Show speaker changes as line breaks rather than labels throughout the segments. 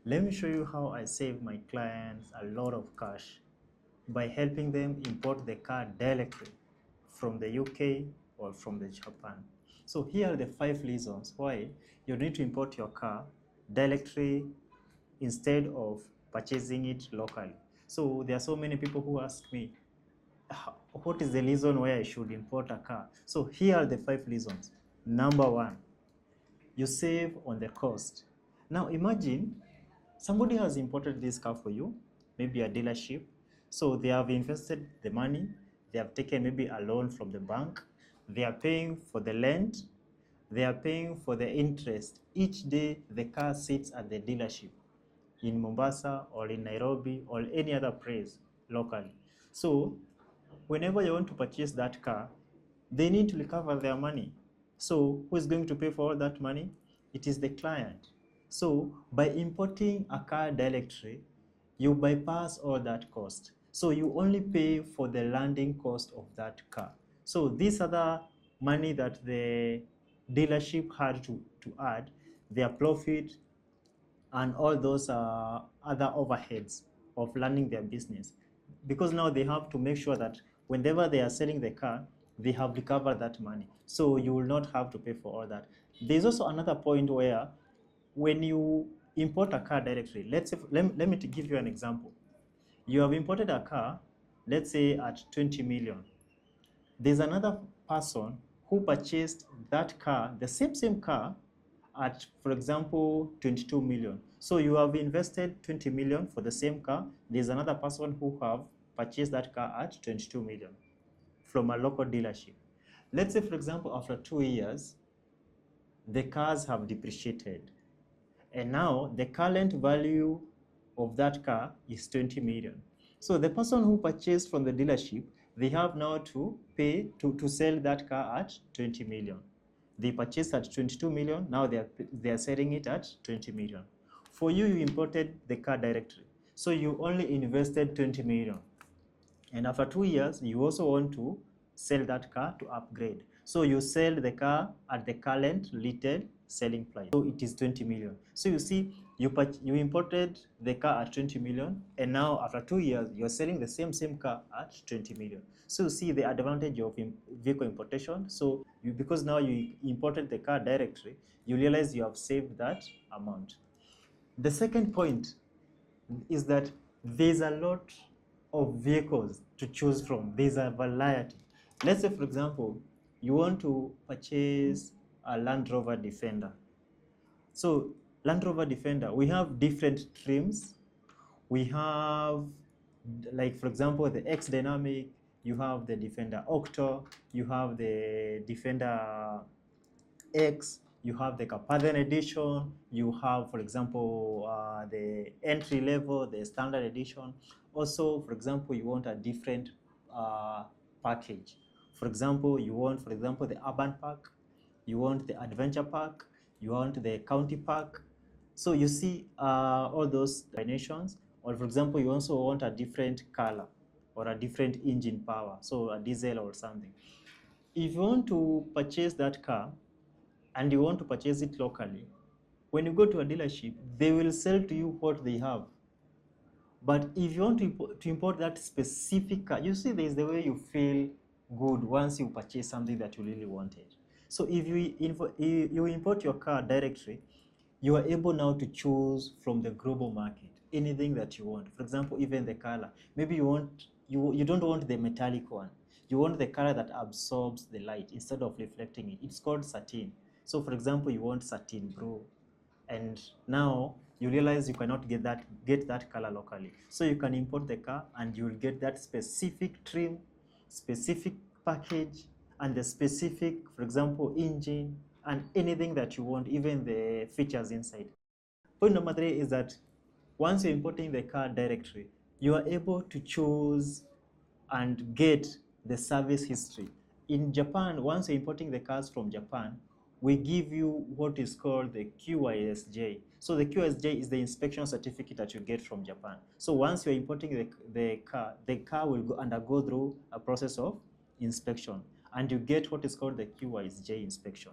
Let me show you how I save my clients a lot of cash by helping them import the car directly from the UK or from the Japan. So here are the 5 reasons why you need to import your car directly instead of purchasing it locally. So there are so many people who ask me, what is the reason why I should import a car? So here are the 5 reasons. Number 1, you save on the cost. Now imagine somebody has imported this car for you, maybe a dealership. So they have invested the money, they have taken maybe a loan from the bank, they are paying for the rent, they are paying for the interest. Each day the car sits at the dealership in Mombasa or in Nairobi or any other place locally. So whenever you want to purchase that car, they need to recover their money. So who is going to pay for all that money? It is the client. So by importing a car directly, you bypass all that cost. So you only pay for the landing cost of that car. So these other money that the dealership had to add, their profit and all those other overheads of running their business, because now they have to make sure that whenever they are selling the car, they have recovered that money. So you will not have to pay for all that. There's also another point where when you import a car directly, let's say, let me give you an example. You have imported a car, let's say at 20 million. There's another person who purchased that car, the same car, at, for example, 22 million. So you have invested 20 million for the same car. There's another person who have purchased that car at 22 million from a local dealership. Let's say, for example, after 2 years, the cars have depreciated. And now the current value of that car is 20 million. So the person who purchased from the dealership, they have now to pay to sell that car at 20 million. They purchased at 22 million, now they are selling it at 20 million. For you, you imported the car directly. So you only invested 20 million. And after 2 years, you also want to sell that car to upgrade. So you sell the car at the current retail selling price. So it is 20 million. So you see, you imported the car at 20 million, and now after 2 years, you're selling the same car at 20 million. So you see the advantage of vehicle importation. So because now you imported the car directly, you realize you have saved that amount. The second point is that there's a lot of vehicles to choose from. There's a variety. Let's say, for example, you want to purchase a Land Rover Defender. So Land Rover Defender, we have different trims. We have, like, for example, the X Dynamic, you have the Defender Octo, you have the Defender X, you have the Carpathian edition, you have, for example, the entry level, the standard edition. Also, for example, you want a different package. For example, you want, for example, the urban pack, you want the adventure pack, you want the county pack. So you see all those combinations. Or for example, you also want a different color or a different engine power, so a diesel or something. If you want to purchase that car, and you want to purchase it locally, when you go to a dealership, they will sell to you what they have. But if you want to import that specific car, you see, there's the way you feel good once you purchase something that you really wanted. So if you import your car directly, you are able now to choose from the global market anything that you want. For example, even the color. Maybe you don't want the metallic one. You want the color that absorbs the light instead of reflecting it. It's called satin. So for example, you want satin blue, and now you realize you cannot get that color locally. So you can import the car and you will get that specific trim, specific package, and the specific, for example, engine, and anything that you want, even the features inside. Point number 3 is that once you're importing the car directly, you are able to choose and get the service history. In Japan, once you're importing the cars from Japan, we give you what is called the QISJ. So the QISJ is the inspection certificate that you get from Japan. So once you're importing the car will undergo through a process of inspection, and you get what is called the QISJ inspection.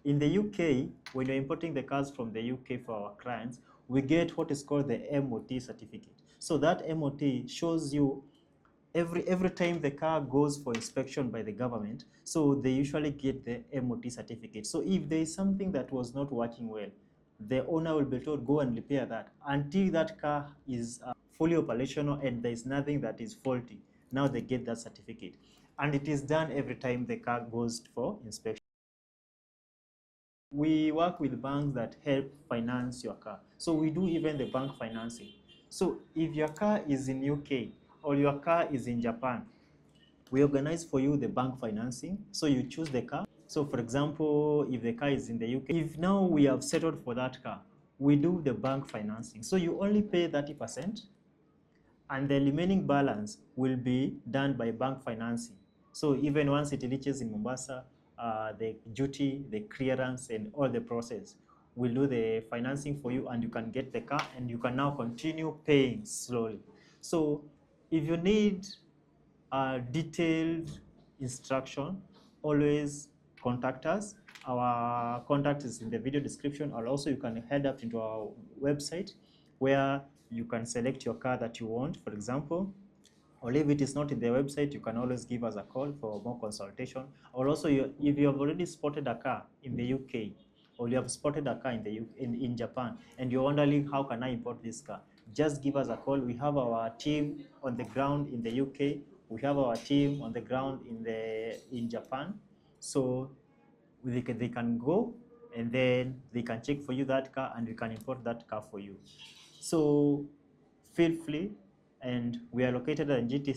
In the UK, when you're importing the cars from the UK for our clients, we get what is called the MOT certificate. So that MOT shows you every time the car goes for inspection by the government, so they usually get the MOT certificate. So if there is something that was not working well, the owner will be told, go and repair that until that car is fully operational and there is nothing that is faulty. Now they get that certificate. And it is done every time the car goes for inspection. We work with banks that help finance your car. So we do even the bank financing. So if your car is in UK or your car is in Japan, we organize for you the bank financing. So you choose the car. So for example, if the car is in the UK, if now we have settled for that car, we do the bank financing. So you only pay 30% and the remaining balance will be done by bank financing. So even once it reaches in Mombasa, the duty, the clearance, and all the process, we'll do the financing for you and you can get the car and you can now continue paying slowly. So if you need detailed instruction, always contact us. Our contact is in the video description, or also you can head up into our website where you can select your car that you want, for example. Or if it is not in the website, you can always give us a call for more consultation. Or also, if you have already spotted a car in the UK, or you have spotted a car in the in Japan, and you're wondering how can I import this car, just give us a call. We have our team on the ground in the UK. We have our team on the ground in Japan. So they can go and then they can check for you that car and we can import that car for you. So feel free, and we are located at GTC.